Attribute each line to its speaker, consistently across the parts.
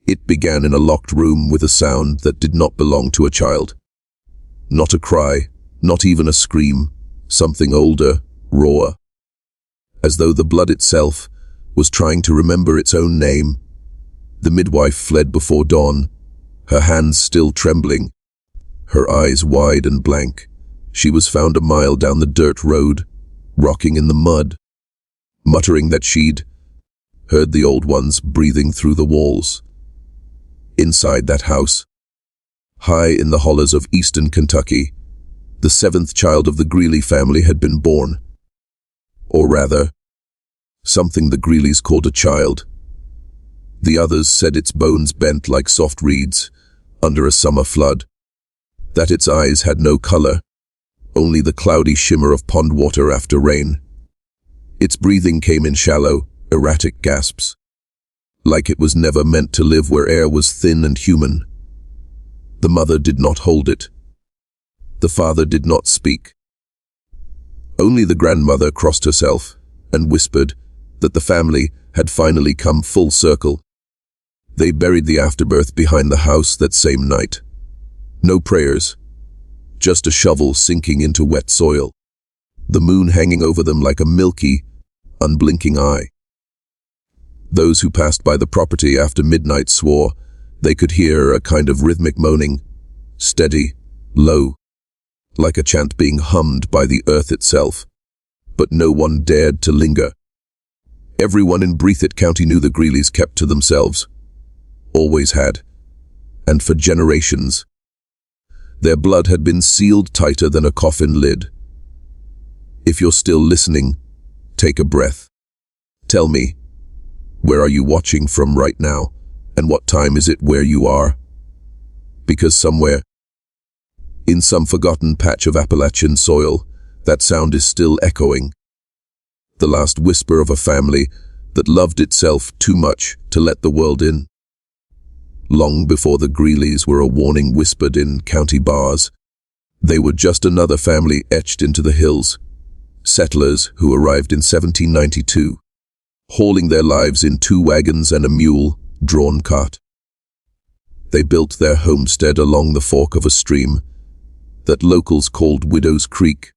Speaker 1: It began in a locked room with a sound that did not belong to a child. Not a cry, not even a scream, something older, rawer. As though the blood itself was trying to remember its own name. The midwife fled before dawn, her hands still trembling, her eyes wide and blank. She was found a mile down the dirt road, rocking in the mud, muttering that she'd heard the old ones breathing through the walls. Inside that house, high in the hollows of eastern Kentucky, the seventh child of the Greeley family had been born. Or rather, something the Greeleys called a child. The others said its bones bent like soft reeds under a summer flood, that its eyes had no color, only the cloudy shimmer of pond water after rain. Its breathing came in shallow, erratic gasps, like it was never meant to live where air was thin and human. The mother did not hold it. The father did not speak. Only the grandmother crossed herself and whispered that the family had finally come full circle. They buried the afterbirth behind the house that same night. No prayers, just a shovel sinking into wet soil, the moon hanging over them like a milky, unblinking eye. Those who passed by the property after midnight swore they could hear a kind of rhythmic moaning, steady, low, like a chant being hummed by the earth itself. But no one dared to linger. Everyone in Breathitt County knew the Greeleys kept to themselves. Always had. And for generations. Their blood had been sealed tighter than a coffin lid. If you're still listening, take a breath. Tell me, where are you watching from right now, and what time is it where you are? Because somewhere, in some forgotten patch of Appalachian soil, that sound is still echoing. The last whisper of a family that loved itself too much to let the world in. Long before the Greeleys were a warning whispered in county bars, they were just another family etched into the hills, settlers who arrived in 1792, hauling their lives in 2 wagons and a mule-drawn cart. They built their homestead along the fork of a stream that locals called Widow's Creek,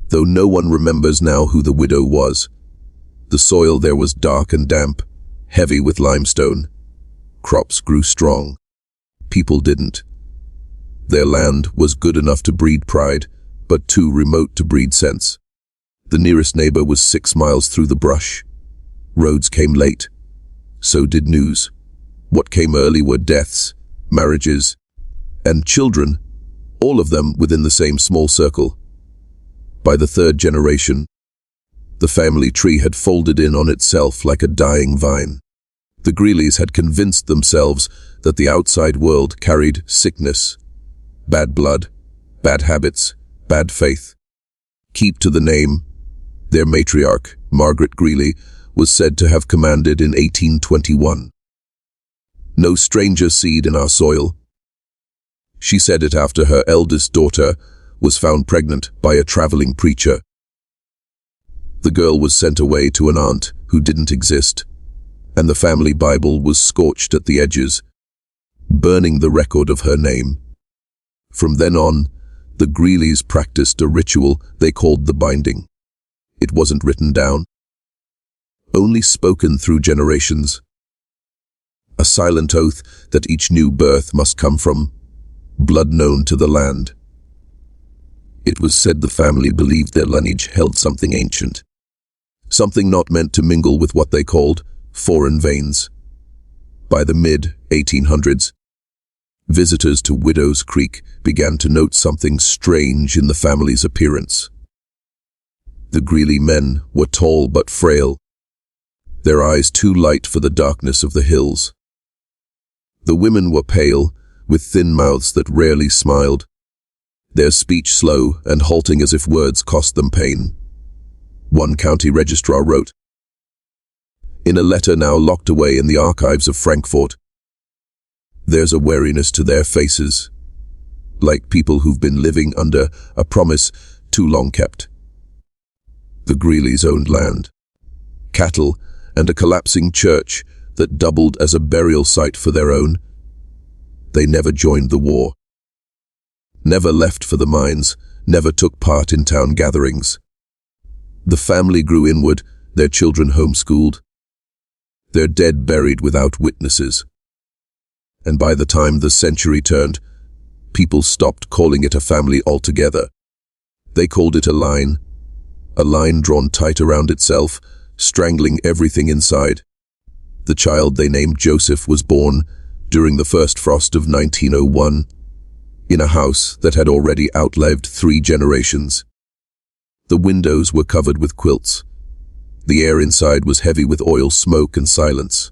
Speaker 1: though no one remembers now who the widow was. The soil there was dark and damp, heavy with limestone. Crops grew strong. People didn't. Their land was good enough to breed pride, but too remote to breed sense. The nearest neighbor was 6 miles through the brush. Roads came late. So did news. What came early were deaths, marriages, and children, all of them within the same small circle. By the 3rd generation, the family tree had folded in on itself like a dying vine. The Greeleys had convinced themselves that the outside world carried sickness, bad blood, bad habits, bad faith. Keep to the name. Their matriarch, Margaret Greeley, was said to have commanded in 1821. No stranger seed in our soil. She said it after her eldest daughter was found pregnant by a traveling preacher. The girl was sent away to an aunt who didn't exist, and the family Bible was scorched at the edges, burning the record of her name. From then on, the Greeleys practiced a ritual they called the binding. It wasn't written down, only spoken through generations. A silent oath that each new birth must come from blood known to the land. It was said the family believed their lineage held something ancient, something not meant to mingle with what they called foreign veins. By the mid-1800s, visitors to Widow's Creek began to note something strange in the family's appearance. The Greeley men were tall but frail, their eyes too light for the darkness of the hills. The women were pale, with thin mouths that rarely smiled, their speech slow and halting as if words cost them pain. One county registrar wrote, in a letter now locked away in the archives of Frankfort, "There's a wariness to their faces, like people who've been living under a promise too long kept." The Greeleys owned land, cattle, and a collapsing church that doubled as a burial site for their own. They never joined the war, never left for the mines, never took part in town gatherings. The family grew inward, their children homeschooled, their dead buried without witnesses. And by the time the century turned, people stopped calling it a family altogether. They called it a line drawn tight around itself, strangling everything inside. The child they named Joseph was born during the first frost of 1901, in a house that had already outlived 3 generations. The windows were covered with quilts. The air inside was heavy with oil smoke and silence.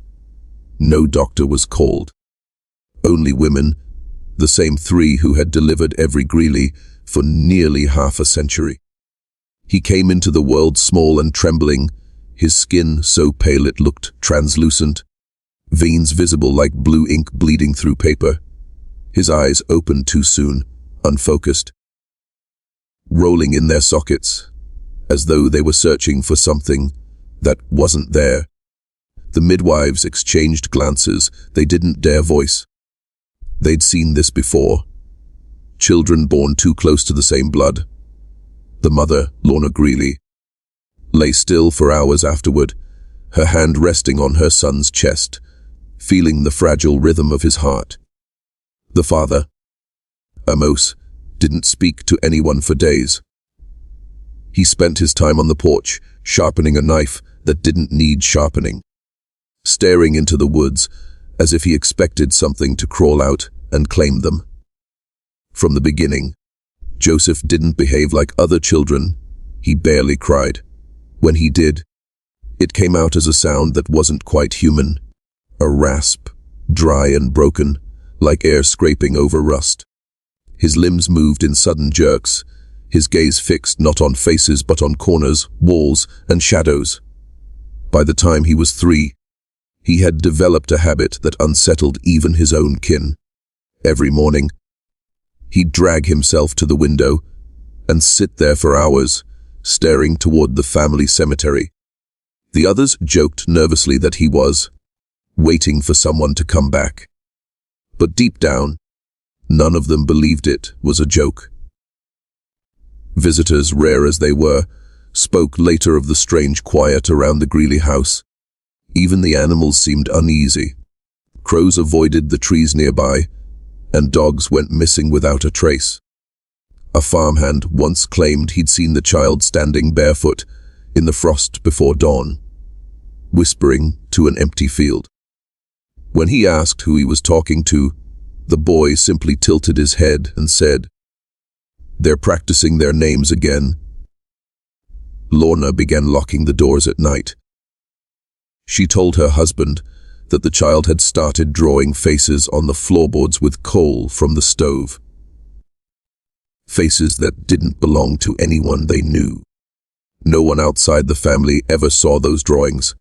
Speaker 1: No doctor was called. Only women, the same 3 who had delivered every Greeley for nearly half a century. He came into the world small and trembling, his skin so pale it looked translucent, veins visible like blue ink bleeding through paper. His eyes opened too soon, unfocused, rolling in their sockets, as though they were searching for something that wasn't there. The midwives exchanged glances they didn't dare voice. They'd seen this before. Children born too close to the same blood. The mother, Lorna Greeley, lay still for hours afterward, her hand resting on her son's chest, feeling the fragile rhythm of his heart. The father, Amos, didn't speak to anyone for days. He spent his time on the porch, sharpening a knife that didn't need sharpening, staring into the woods as if he expected something to crawl out and claim them. From the beginning, Joseph didn't behave like other children. He barely cried. When he did, it came out as a sound that wasn't quite human, a rasp, dry and broken, like air scraping over rust. His limbs moved in sudden jerks, his gaze fixed not on faces but on corners, walls, and shadows. By the time he was 3, he had developed a habit that unsettled even his own kin. Every morning, he'd drag himself to the window and sit there for hours, staring toward the family cemetery. The others joked nervously that he was waiting for someone to come back. But deep down, none of them believed it was a joke. Visitors, rare as they were, spoke later of the strange quiet around the Greeley house. Even the animals seemed uneasy. Crows avoided the trees nearby, and dogs went missing without a trace. A farmhand once claimed he'd seen the child standing barefoot in the frost before dawn, whispering to an empty field. When he asked who he was talking to, the boy simply tilted his head and said, "They're practicing their names again." Lorna began locking the doors at night. She told her husband that the child had started drawing faces on the floorboards with coal from the stove. Faces that didn't belong to anyone they knew. No one outside the family ever saw those drawings.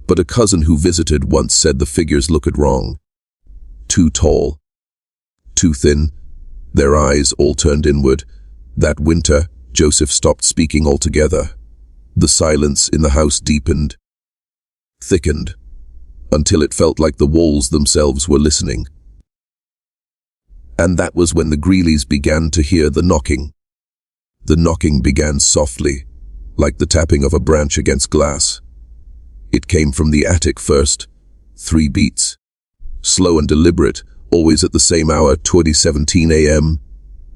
Speaker 1: But a cousin who visited once said the figures looked wrong. Too tall, too thin, their eyes all turned inward. That winter, Joseph stopped speaking altogether. The silence in the house deepened, thickened, until it felt like the walls themselves were listening. And that was when the Greeleys began to hear the knocking. The knocking began softly, like the tapping of a branch against glass. It came from the attic first, 3 beats. Slow and deliberate, always at the same hour, 20:17 a.m.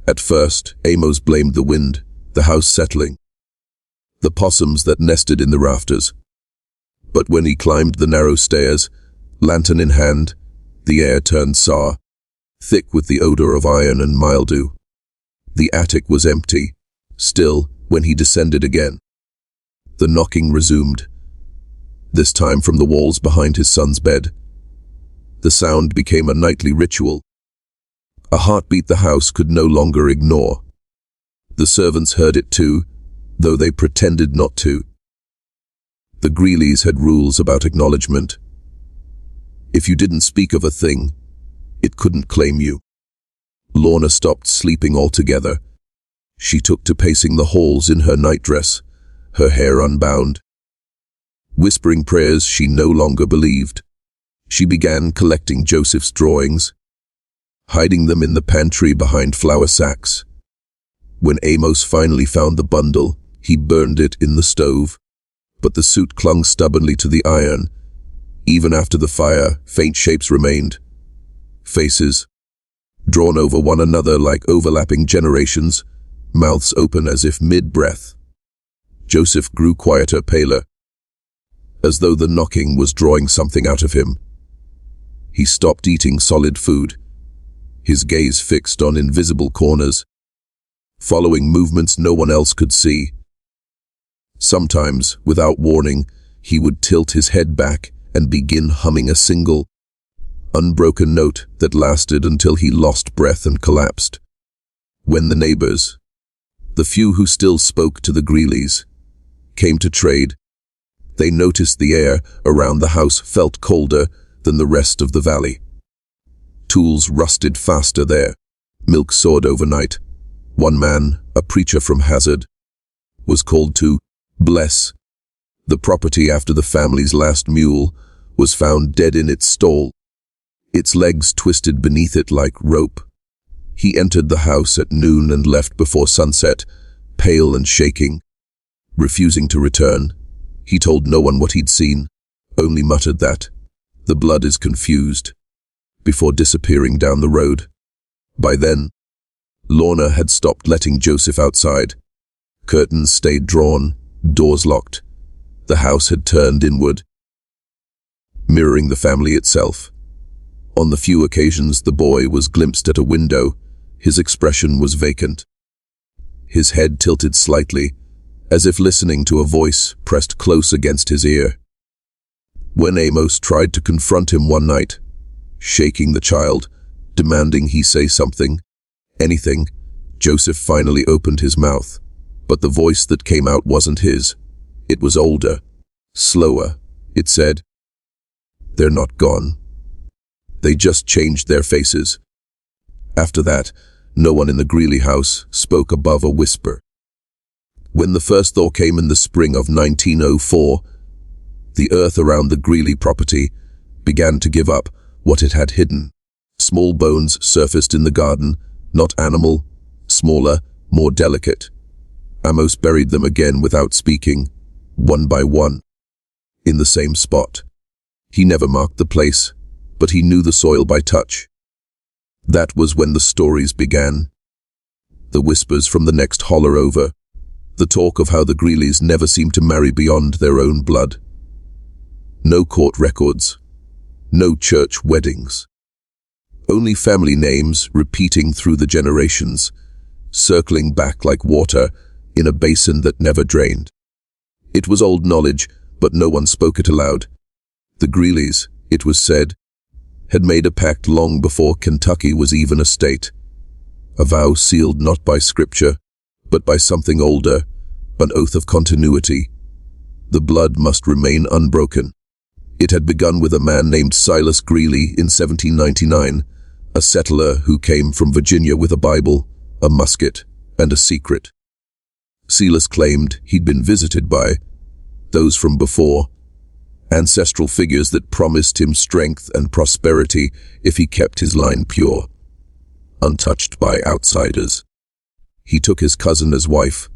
Speaker 1: At first, Amos blamed the wind, the house settling, the possums that nested in the rafters. But when he climbed the narrow stairs, lantern in hand, the air turned sour, thick with the odor of iron and mildew. The attic was empty. Still, when he descended again, the knocking resumed, this time from the walls behind his son's bed. The sound became a nightly ritual, a heartbeat the house could no longer ignore. The servants heard it too, though they pretended not to. The Greeleys had rules about acknowledgement. If you didn't speak of a thing, it couldn't claim you. Lorna stopped sleeping altogether. She took to pacing the halls in her nightdress, her hair unbound. whispering prayers she no longer believed. She began collecting Joseph's drawings, hiding them in the pantry behind flour sacks. When Amos finally found the bundle, he burned it in the stove, but the suit clung stubbornly to the iron. Even after the fire, faint shapes remained. Faces, drawn over one another like overlapping generations, mouths open as if mid-breath. Joseph grew quieter, paler, as though the knocking was drawing something out of him. He stopped eating solid food, his gaze fixed on invisible corners, following movements no one else could see. Sometimes, without warning, he would tilt his head back and begin humming a single, unbroken note that lasted until he lost breath and collapsed. When the neighbors, the few who still spoke to the Greeleys, came to trade, they noticed the air around the house felt colder than the rest of the valley. Tools rusted faster there, milk soared overnight. One man, a preacher from Hazard, was called to bless the property after the family's last mule was found dead in its stall, its legs twisted beneath it like rope. He entered the house at noon and left before sunset, pale and shaking. Refusing to return, he told no one what he'd seen, only muttered that the blood is confused, before disappearing down the road. By then, Lorna had stopped letting Joseph outside. Curtains stayed drawn, doors locked. The house had turned inward, mirroring the family itself. On the few occasions the boy was glimpsed at a window, his expression was vacant. His head tilted slightly, as if listening to a voice pressed close against his ear. When Amos tried to confront him one night, shaking the child, demanding he say something, anything, Joseph finally opened his mouth, but the voice that came out wasn't his. It was older, slower. It said, "They're not gone. They just changed their faces." After that, no one in the Greeley house spoke above a whisper. When the first thaw came in the spring of 1904, the earth around the Greeley property began to give up what it had hidden. Small bones surfaced in the garden, not animal, smaller, more delicate. Amos buried them again without speaking, one by one, in the same spot. He never marked the place, but he knew the soil by touch. That was when the stories began. The whispers from the next holler over, the talk of how the Greeleys never seemed to marry beyond their own blood. No court records, no church weddings. Only family names repeating through the generations, circling back like water in a basin that never drained. It was old knowledge, but no one spoke it aloud. The Greeleys, it was said, had made a pact long before Kentucky was even a state. A vow sealed not by scripture, but by something older, an oath of continuity. The blood must remain unbroken. It had begun with a man named Silas Greeley in 1799, a settler who came from Virginia with a Bible, a musket, and a secret. Silas claimed he'd been visited by those from before, ancestral figures that promised him strength and prosperity if he kept his line pure, untouched by outsiders. He took his cousin as wife.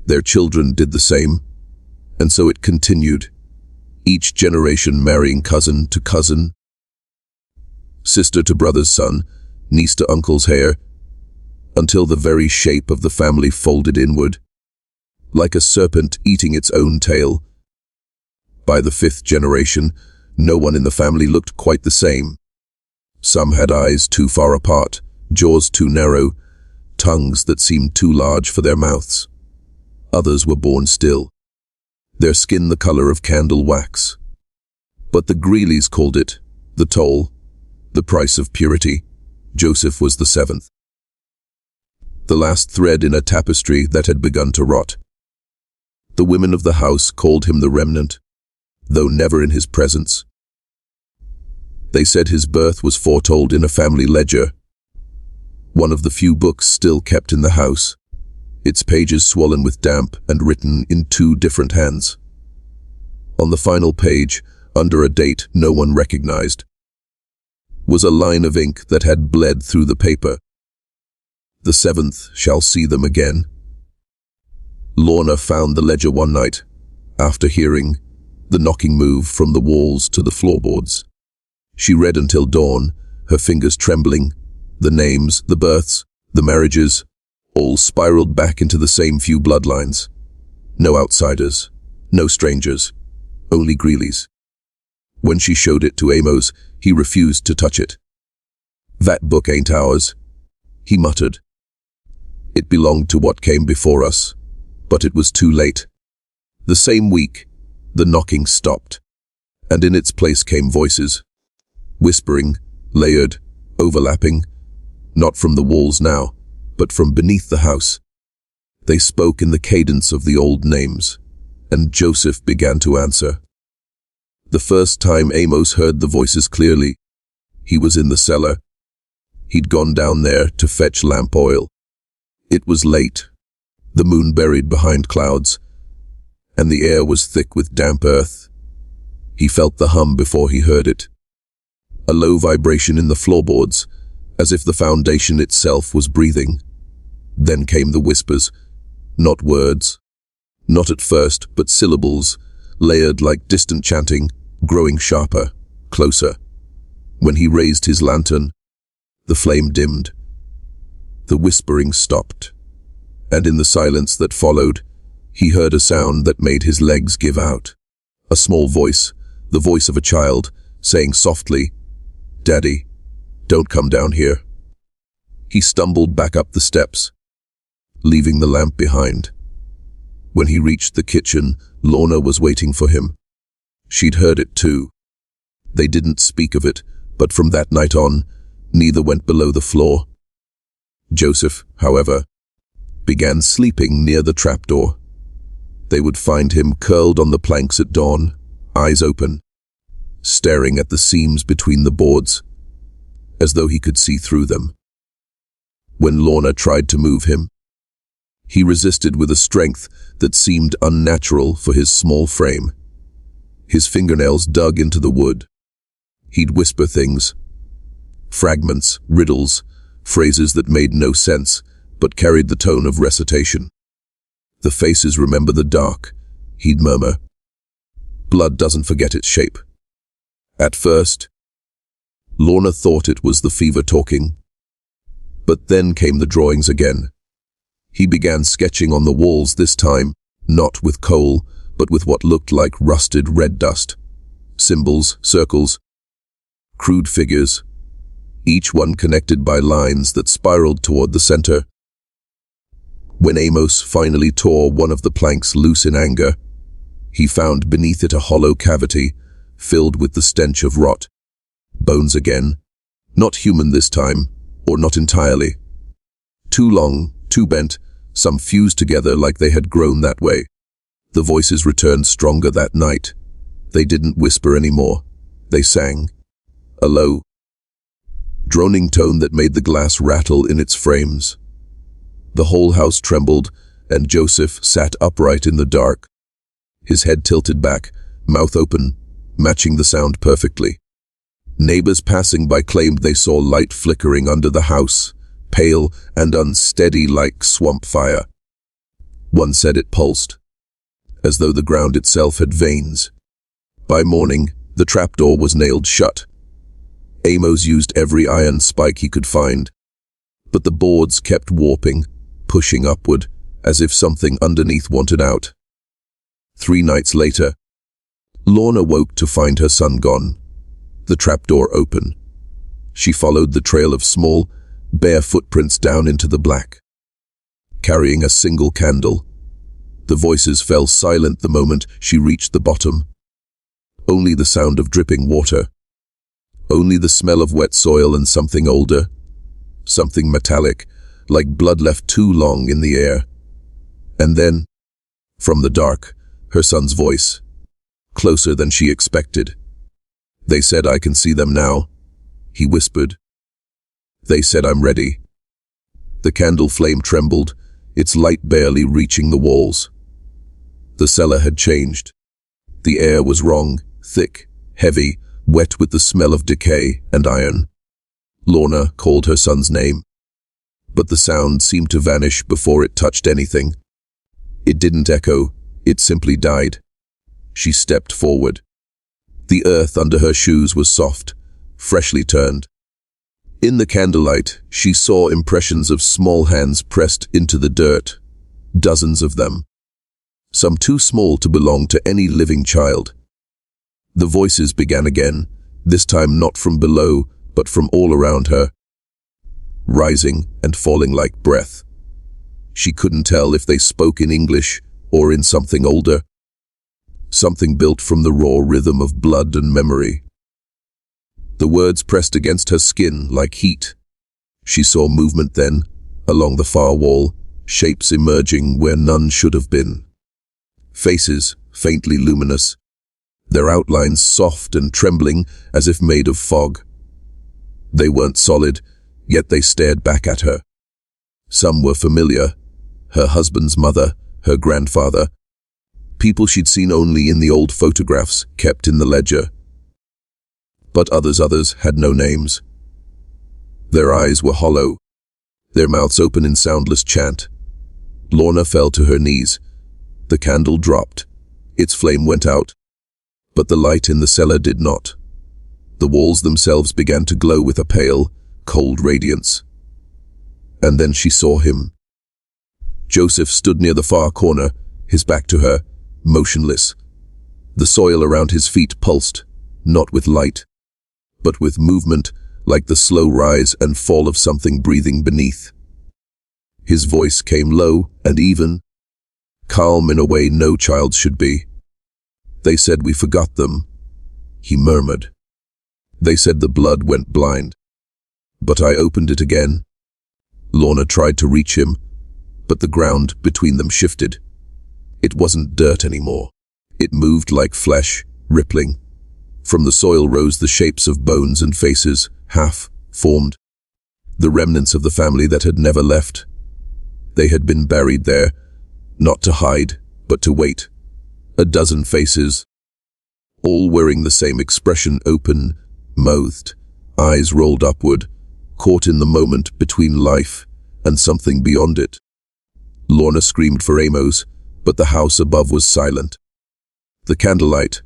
Speaker 1: Their children did the same, and so it continued, each generation marrying cousin to cousin, sister to brother's son, niece to uncle's heir, until the very shape of the family folded inward, like a serpent eating its own tail. By the fifth generation, no one in the family looked quite the same. Some had eyes too far apart, jaws too narrow, tongues that seemed too large for their mouths. Others were born still, their skin the color of candle wax. But the Greeleys called it the toll, the price of purity. Joseph was the seventh, the last thread in a tapestry that had begun to rot. The women of the house called him the remnant, though never in his presence. They said his birth was foretold in a family ledger, one of the few books still kept in the house, its pages swollen with damp and written in two different hands. On the final page, under a date no one recognized, was a line of ink that had bled through the paper. The 7th shall see them again. Lorna found the ledger one night, after hearing the knocking move from the walls to the floorboards. She read until dawn, her fingers trembling. The names, the births, the marriages, all spiraled back into the same few bloodlines. No outsiders, no strangers, only Greeleys. When she showed it to Amos, he refused to touch it. "That book ain't ours," he muttered. "It belonged to what came before us, but it was too late." The same week, the knocking stopped, and in its place came voices, whispering, layered, overlapping, not from the walls now, but from beneath the house. They spoke in the cadence of the old names, and Joseph began to answer. The first time Amos heard the voices clearly, he was in the cellar. He'd gone down there to fetch lamp oil. It was late, the moon buried behind clouds, and the air was thick with damp earth. He felt the hum before he heard it. A low vibration in the floorboards, as if the foundation itself was breathing. Then came the whispers, not words, not at first, but syllables, layered like distant chanting, growing sharper, closer. When he raised his lantern, the flame dimmed. The whispering stopped, and in the silence that followed, he heard a sound that made his legs give out. A small voice, the voice of a child, saying softly, "Daddy, don't come down here." He stumbled back up the steps, leaving the lamp behind. When he reached the kitchen, Lorna was waiting for him. She'd heard it too. They didn't speak of it, but from that night on, neither went below the floor. Joseph, however, began sleeping near the trapdoor. They would find him curled on the planks at dawn, eyes open, staring at the seams between the boards, as though he could see through them. When Lorna tried to move him, he resisted with a strength that seemed unnatural for his small frame. His fingernails dug into the wood. He'd whisper things, fragments, riddles, phrases that made no sense, but carried the tone of recitation. "The faces remember the dark," he'd murmur. "Blood doesn't forget its shape." At first, Lorna thought it was the fever talking. But then came the drawings again. He began sketching on the walls this time, not with coal, but with what looked like rusted red dust. Symbols, circles, crude figures, each one connected by lines that spiraled toward the center. When Amos finally tore one of the planks loose in anger, he found beneath it a hollow cavity filled with the stench of rot. Bones again, not human this time, or not entirely. Too long, too bent, some fused together like they had grown that way. The voices returned stronger that night. They didn't whisper anymore. They sang, a low, droning tone that made the glass rattle in its frames. The whole house trembled, and Joseph sat upright in the dark, his head tilted back, mouth open, matching the sound perfectly. Neighbors passing by claimed they saw light flickering under the house, pale and unsteady like swamp fire. One said it pulsed, as though the ground itself had veins. By morning, the trapdoor was nailed shut. Amos used every iron spike he could find, but the boards kept warping, pushing upward, as if something underneath wanted out. 3 nights later, Lorna woke to find her son gone, the trapdoor open. She followed the trail of small, bare footprints down into the black, carrying a single candle. The voices fell silent the moment she reached the bottom. Only the sound of dripping water. Only the smell of wet soil and something older, something metallic, like blood left too long in the air. And then, from the dark, her son's voice, closer than she expected. "They said I can see them now," he whispered. "They said I'm ready." The candle flame trembled, its light barely reaching the walls. The cellar had changed. The air was wrong, thick, heavy, wet with the smell of decay and iron. Lorna called her son's name, but the sound seemed to vanish before it touched anything. It didn't echo, it simply died. She stepped forward. The earth under her shoes was soft, freshly turned. In the candlelight, she saw impressions of small hands pressed into the dirt, dozens of them, some too small to belong to any living child. The voices began again, this time not from below, but from all around her, rising and falling like breath. She couldn't tell if they spoke in English or in something older, something built from the raw rhythm of blood and memory. The words pressed against her skin like heat. She saw movement then, along the far wall, shapes emerging where none should have been. Faces, faintly luminous, their outlines soft and trembling as if made of fog. They weren't solid, yet they stared back at her. Some were familiar, her husband's mother, her grandfather, people she'd seen only in the old photographs kept in the ledger. But others had no names. Their eyes were hollow, their mouths open in soundless chant. Lorna fell to her knees. The candle dropped. Its flame went out. But the light in the cellar did not. The walls themselves began to glow with a pale, cold radiance. And then she saw him. Joseph stood near the far corner, his back to her, motionless. The soil around his feet pulsed, not with light, but with movement, like the slow rise and fall of something breathing beneath. His voice came low and even, calm in a way no child should be. They said we forgot them, he murmured. They said the blood went blind. But I opened it again. Lorna tried to reach him, but the ground between them shifted. It wasn't dirt anymore. It moved like flesh, rippling. From the soil rose the shapes of bones and faces, half-formed. The remnants of the family that had never left. They had been buried there, not to hide, but to wait. A dozen faces, all wearing the same expression, open, mouthed, eyes rolled upward, caught in the moment between life and something beyond it. Lorna screamed for Amos, but the house above was silent. The candlelight,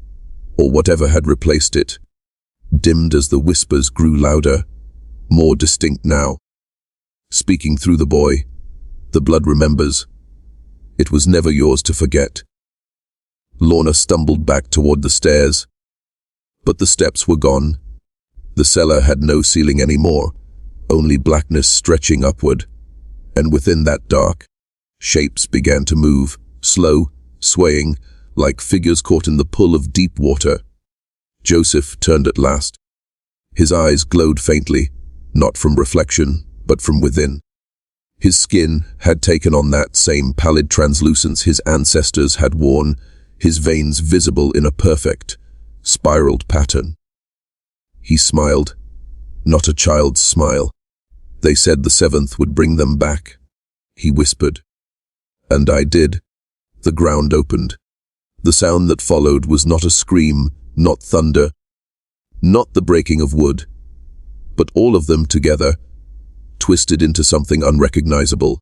Speaker 1: or whatever had replaced it, dimmed as the whispers grew louder, more distinct now. Speaking through the boy, the blood remembers. It was never yours to forget. Lorna stumbled back toward the stairs, but the steps were gone. The cellar had no ceiling anymore, only blackness stretching upward, and within that dark, shapes began to move, slow, swaying, like figures caught in the pull of deep water. Joseph turned at last. His eyes glowed faintly, not from reflection, but from within. His skin had taken on that same pallid translucence his ancestors had worn, his veins visible in a perfect, spiraled pattern. He smiled, not a child's smile. They said the seventh would bring them back, he whispered. And I did. The ground opened. The sound that followed was not a scream, not thunder, not the breaking of wood, but all of them together, twisted into something unrecognizable.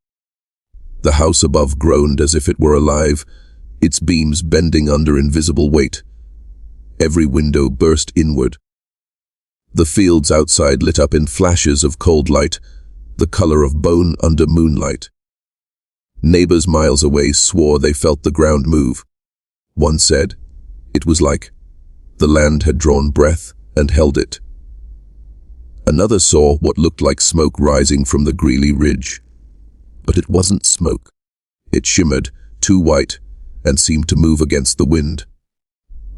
Speaker 1: The house above groaned as if it were alive, its beams bending under invisible weight. Every window burst inward. The fields outside lit up in flashes of cold light, the color of bone under moonlight. Neighbors miles away swore they felt the ground move. One said, it was like the land had drawn breath and held it. Another saw what looked like smoke rising from the Greeley ridge. But it wasn't smoke. It shimmered, too white, and seemed to move against the wind.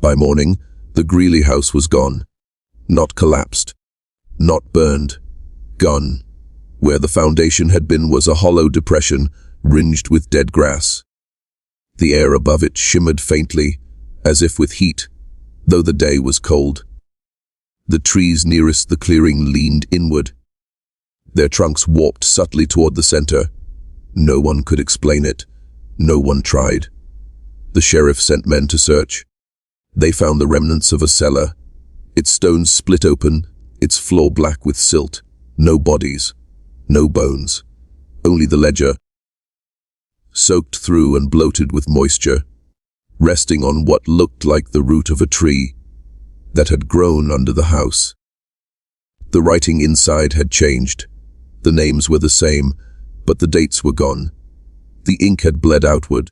Speaker 1: By morning, the Greeley house was gone. Not collapsed. Not burned. Gone. Where the foundation had been was a hollow depression, ringed with dead grass. The air above it shimmered faintly, as if with heat, though the day was cold. The trees nearest the clearing leaned inward. Their trunks warped subtly toward the center. No one could explain it. No one tried. The sheriff sent men to search. They found the remnants of a cellar, its stones split open, its floor black with silt, no bodies, no bones, only the ledger, soaked through and bloated with moisture, resting on what looked like the root of a tree that had grown under the house. The writing inside had changed. The names were the same, but the dates were gone. The ink had bled outward,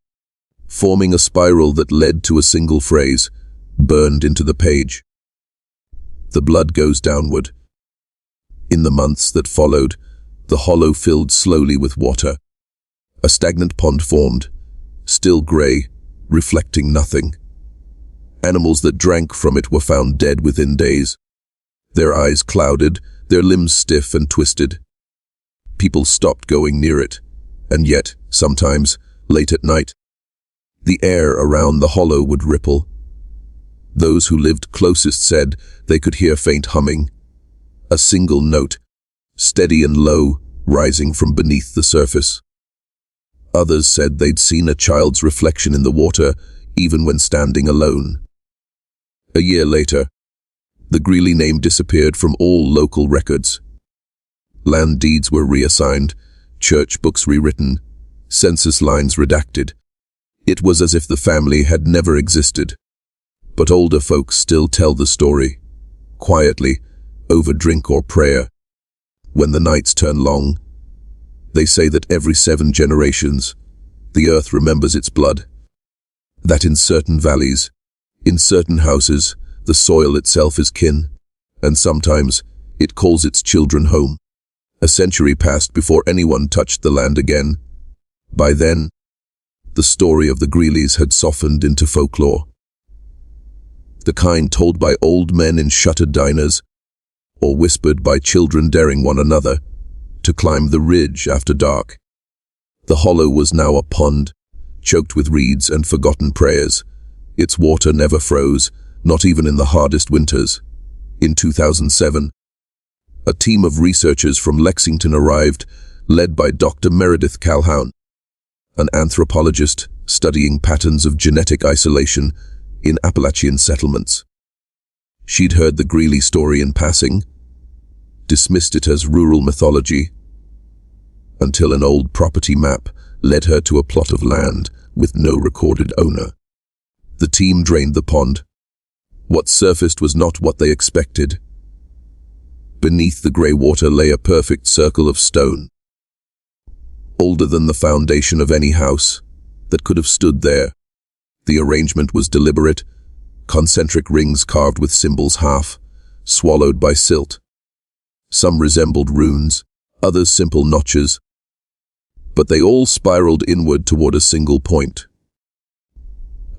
Speaker 1: forming a spiral that led to a single phrase, burned into the page. The blood goes downward. In the months that followed, the hollow filled slowly with water. A stagnant pond formed, still grey, reflecting nothing. Animals that drank from it were found dead within days. Their eyes clouded, their limbs stiff and twisted. People stopped going near it, and yet, sometimes, late at night, the air around the hollow would ripple. Those who lived closest said they could hear faint humming, a single note, steady and low, rising from beneath the surface. Others said they'd seen a child's reflection in the water, even when standing alone. A year later, the Greeley name disappeared from all local records. Land deeds were reassigned, church books rewritten, census lines redacted. It was as if the family had never existed. But older folks still tell the story, quietly, over drink or prayer. When the nights turn long, they say that every 7 generations, the earth remembers its blood. That in certain valleys, in certain houses, the soil itself is kin, and sometimes it calls its children home. A century passed before anyone touched the land again. By then, the story of the Greeleys had softened into folklore. The kind told by old men in shuttered diners, or whispered by children daring one another to climb the ridge after dark. The hollow was now a pond, choked with reeds and forgotten prayers. Its water never froze, not even in the hardest winters. In 2007, a team of researchers from Lexington arrived, led by Dr. Meredith Calhoun, an anthropologist studying patterns of genetic isolation in Appalachian settlements. She'd heard the Greeley story in passing, dismissed it as rural mythology, until an old property map led her to a plot of land with no recorded owner. The team drained the pond. What surfaced was not what they expected. Beneath the grey water lay a perfect circle of stone, older than the foundation of any house that could have stood there. The arrangement was deliberate, concentric rings carved with symbols half swallowed by silt. Some resembled runes, others simple notches, but they all spiraled inward toward a single point.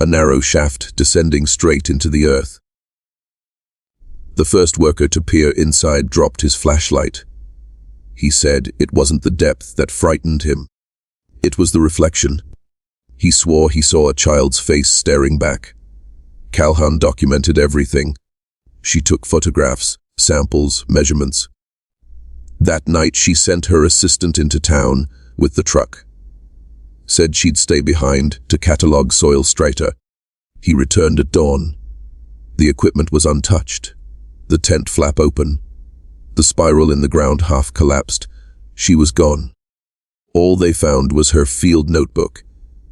Speaker 1: A narrow shaft descending straight into the earth. The first worker to peer inside dropped his flashlight. He said it wasn't the depth that frightened him. It was the reflection. He swore he saw a child's face staring back. Calhoun documented everything. She took photographs, samples, measurements. That night she sent her assistant into town with the truck. Said she'd stay behind to catalog soil strata. He returned at dawn. The equipment was untouched. The tent flap open. The spiral in the ground half collapsed. She was gone. All they found was her field notebook,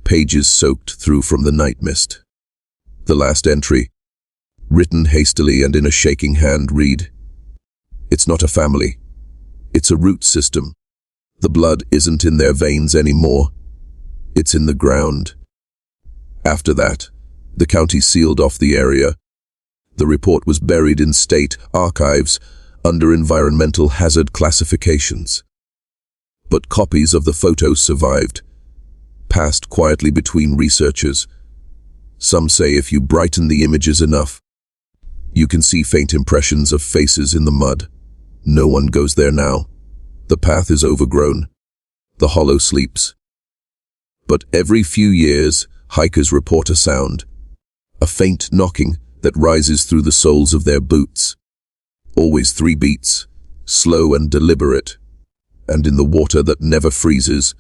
Speaker 1: pages soaked through from the night mist. The last entry, written hastily and in a shaking hand, read, "It's not a family. It's a root system. The blood isn't in their veins anymore. It's in the ground." After that, the county sealed off the area. The report was buried in state archives under environmental hazard classifications. But copies of the photos survived, passed quietly between researchers. Some say if you brighten the images enough, you can see faint impressions of faces in the mud. No one goes there now. The path is overgrown. The hollow sleeps. But every few years, hikers report a sound, a faint knocking that rises through the soles of their boots. Always 3 beats, slow and deliberate. And in the water that never freezes,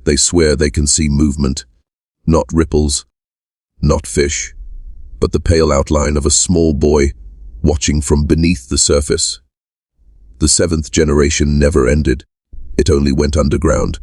Speaker 1: they swear they can see movement. Not ripples, not fish, but the pale outline of a small boy watching from beneath the surface. The seventh generation never ended. It only went underground,